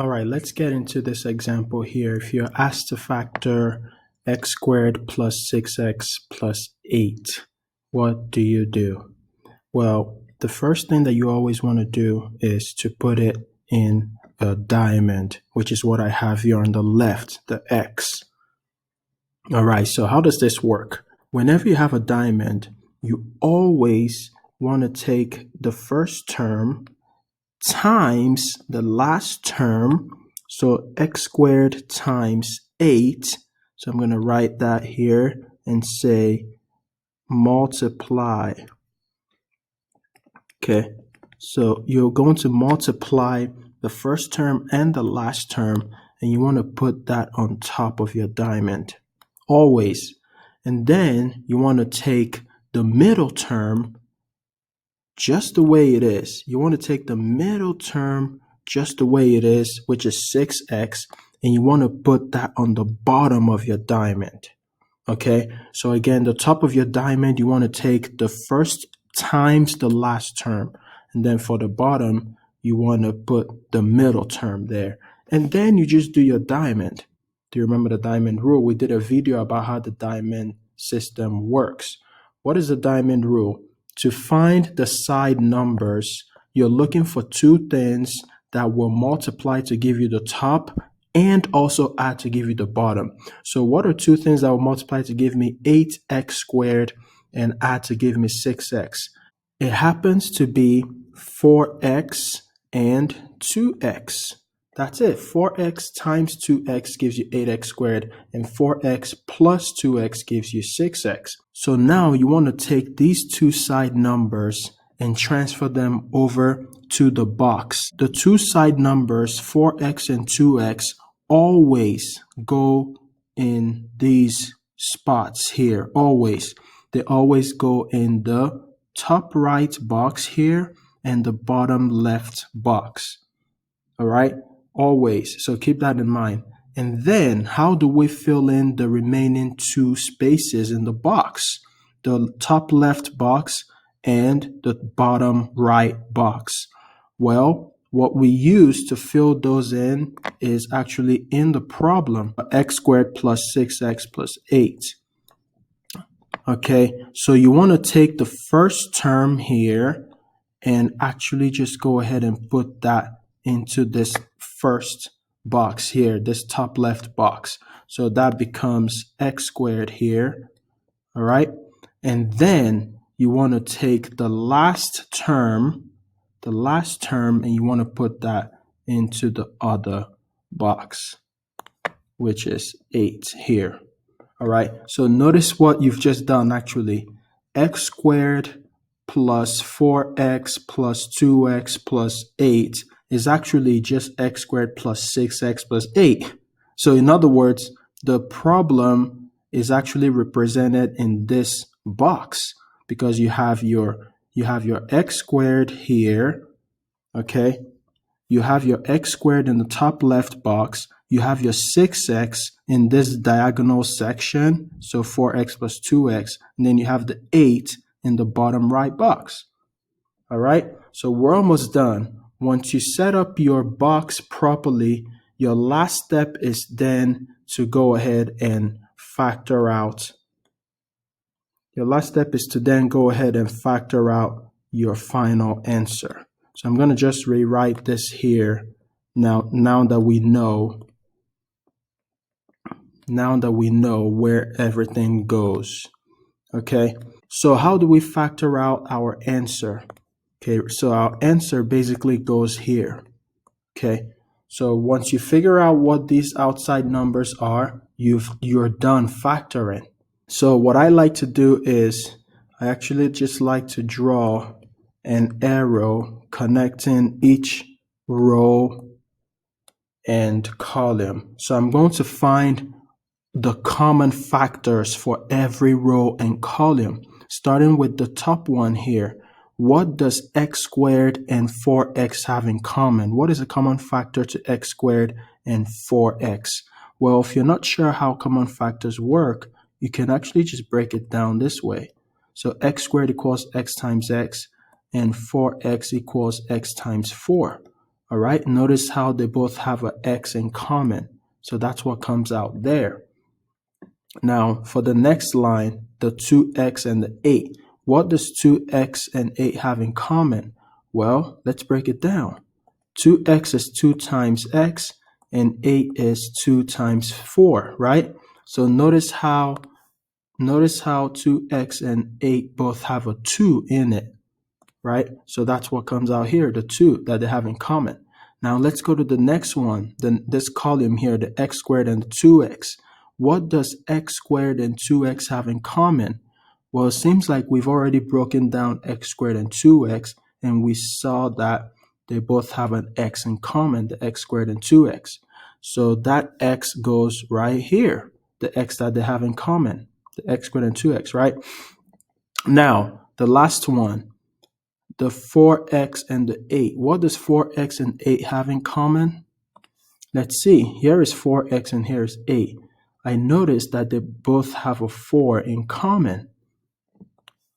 All right, let's get into this example here. If you're asked to factor x squared plus 6x plus 8, what do you do? Well, the first thing that you always want to do is to put it in a diamond, which is what I have here on the left, the x. All right, so how does this work? Whenever you have a diamond, you always want to take the first term times the last term, so x squared times 8. So I'm going to write that here and say multiply. Okay, so you're going to multiply the first term and the last term, and you want to put that on top of your diamond, always. And then you want to take the middle term just the way it is. You want to take the middle term just the way it is, which is 6x, and you want to put that on the bottom of your diamond. Okay, so again, the top of your diamond, you want to take the first times the last term, and then for the bottom, you want to put the middle term there. And then you just do your diamond. Do you remember the diamond rule? We did a video about how the diamond system works. What is the diamond rule? To find the side numbers, you're looking for two things that will multiply to give you the top and also add to give you the bottom. So what are two things that will multiply to give me 8x squared and add to give me 6x? It happens to be 4x and 2x. That's it. 4x times 2x gives you 8x squared, and 4x plus 2x gives you 6x. So now you want to take these two side numbers and transfer them over to the box. The two side numbers, 4x and 2x, always go in these spots here. Always. They always go in the top right box here and the bottom left box. All right? Always. So keep that in mind. And then how do we fill in the remaining two spaces in the box? The top left box and the bottom right box. Well, what we use to fill those in is actually in the problem, x squared plus 6x plus 8. Okay, so you want to take the first term here and actually just go ahead and put that into this first box here, this top left box. So that becomes x squared here, all right? And then you want to take the last term, and you want to put that into the other box, which is 8 here. All right, so notice what you've just done actually. X squared plus 4x plus 2x plus 8 is actually just x squared plus 6x plus 8. So in other words, the problem is actually represented in this box because you have your x squared here, okay? You have your x squared in the top left box. You have your 6x in this diagonal section, so 4x plus 2x, and then you have the 8 in the bottom right box. All right, so we're almost done. Once you set up your box properly, your last step is then to go ahead and factor out. Your last step is to then go ahead and factor out your final answer. So I'm going to just rewrite this here now that we know where everything goes. Okay, so how do we factor out our answer? Okay, so our answer basically goes here. Okay, so once you figure out what these outside numbers are, you're done factoring. So what I like to do is I actually just like to draw an arrow connecting each row and column. So I'm going to find the common factors for every row and column, starting with the top one here. What does x squared and 4x have in common? What is a common factor to x squared and 4x? Well, if you're not sure how common factors work, you can actually just break it down this way. So x squared equals x times x, and 4x equals x times 4. All right, notice how they both have an x in common. So that's what comes out there. Now, for the next line, the 2x and the 8. What does 2x and 8 have in common? Well, let's break it down. 2x is 2 times x, and 8 is 2 times 4, right? So notice how 2x and 8 both have a 2 in it, right? So that's what comes out here, the 2 that they have in common. Now let's go to the next one, this column here, the x squared and the 2x. What does x squared and 2x have in common? Well, it seems like we've already broken down x squared and 2x, and we saw that they both have an x in common, the x squared and 2x. So that x goes right here, the x that they have in common, the x squared and 2x, right? Now, the last one, the 4x and the 8. What does 4x and 8 have in common? Let's see. Here is 4x and here is 8. I noticed that they both have a 4 in common,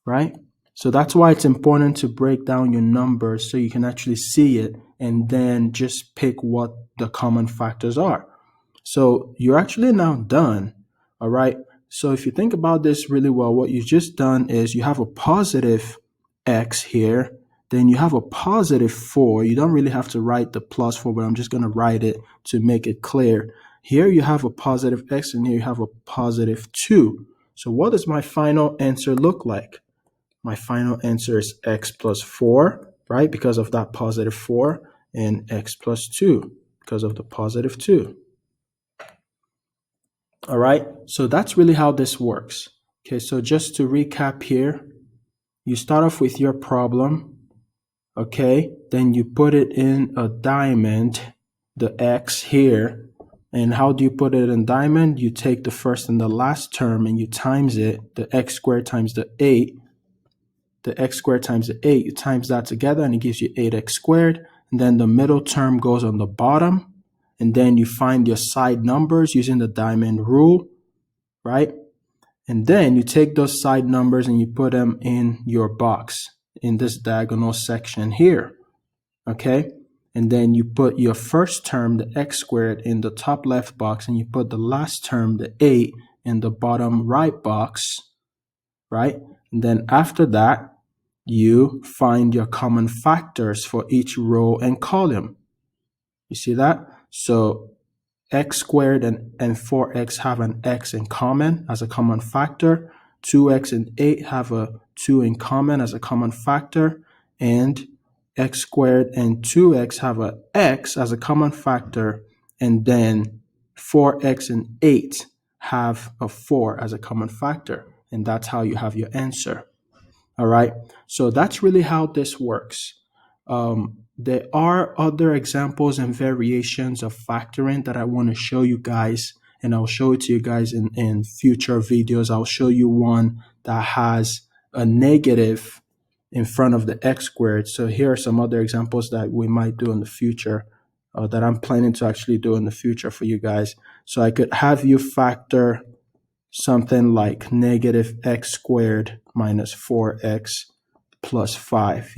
right? So that's why it's important to break down your numbers so you can actually see it and then just pick what the common factors are. So you're actually now done, all right? So if you think about this really well, what you've just done is you have a positive x here, then you have a positive 4. You don't really have to write the plus 4, but I'm just going to write it to make it clear. Here you have a positive x, and here you have a positive 2. So what does my final answer look like? My final answer is x plus 4, right, because of that positive 4, and x plus 2 because of the positive 2. All right, so that's really how this works. Okay, so just to recap here, you start off with your problem, okay, then you put it in a diamond, the x here, and how do you put it in diamond? You take the first and the last term and you times it, the x squared times the 8, the x squared times the 8, you times that together and it gives you 8x squared, and then the middle term goes on the bottom, and then you find your side numbers using the diamond rule, right? And then you take those side numbers and you put them in your box in this diagonal section here, okay? And then you put your first term, the x squared, in the top left box, and you put the last term, the 8, in the bottom right box, right? And then after that, you find your common factors for each row and column. You see that? So x squared and 4x have an x in common as a common factor. 2x and 8 have a 2 in common as a common factor. And x squared and 2x have a x as a common factor. And then 4x and 8 have a 4 as a common factor. And that's how you have your answer. All right. So that's really how this works. There are other examples and variations of factoring that I want to show you guys, and I'll show it to you guys in future videos. I'll show you one that has a negative in front of the x squared. So here are some other examples that we might do in the future, that I'm planning to actually do in the future for you guys. So I could have you factor something like negative x squared minus 4x plus 5,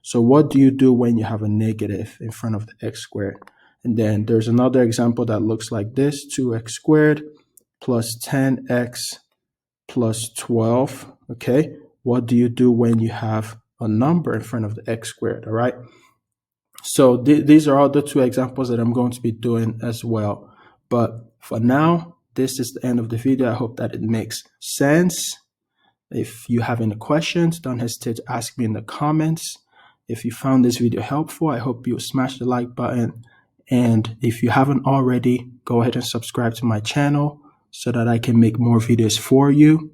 So what do you do when you have a negative in front of the x squared? And then there's another example that looks like this, 2x squared plus 10x plus 12, okay? What do you do when you have a number in front of the x squared, all right? So these are all the two examples that I'm going to be doing as well. But for now, this is the end of the video. I hope that it makes sense. If you have any questions, don't hesitate to ask me in the comments. If you found this video helpful, I hope you smash the like button. And if you haven't already, go ahead and subscribe to my channel so that I can make more videos for you.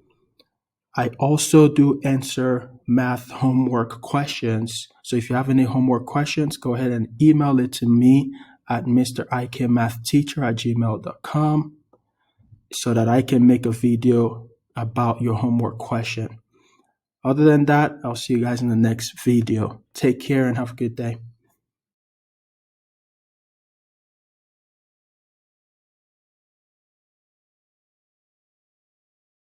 I also do answer math homework questions. So if you have any homework questions, go ahead and email it to me at mrikmathteacher@gmail.com so that I can make a video about your homework question. Other than that, I'll see you guys in the next video. Take care and have a good day.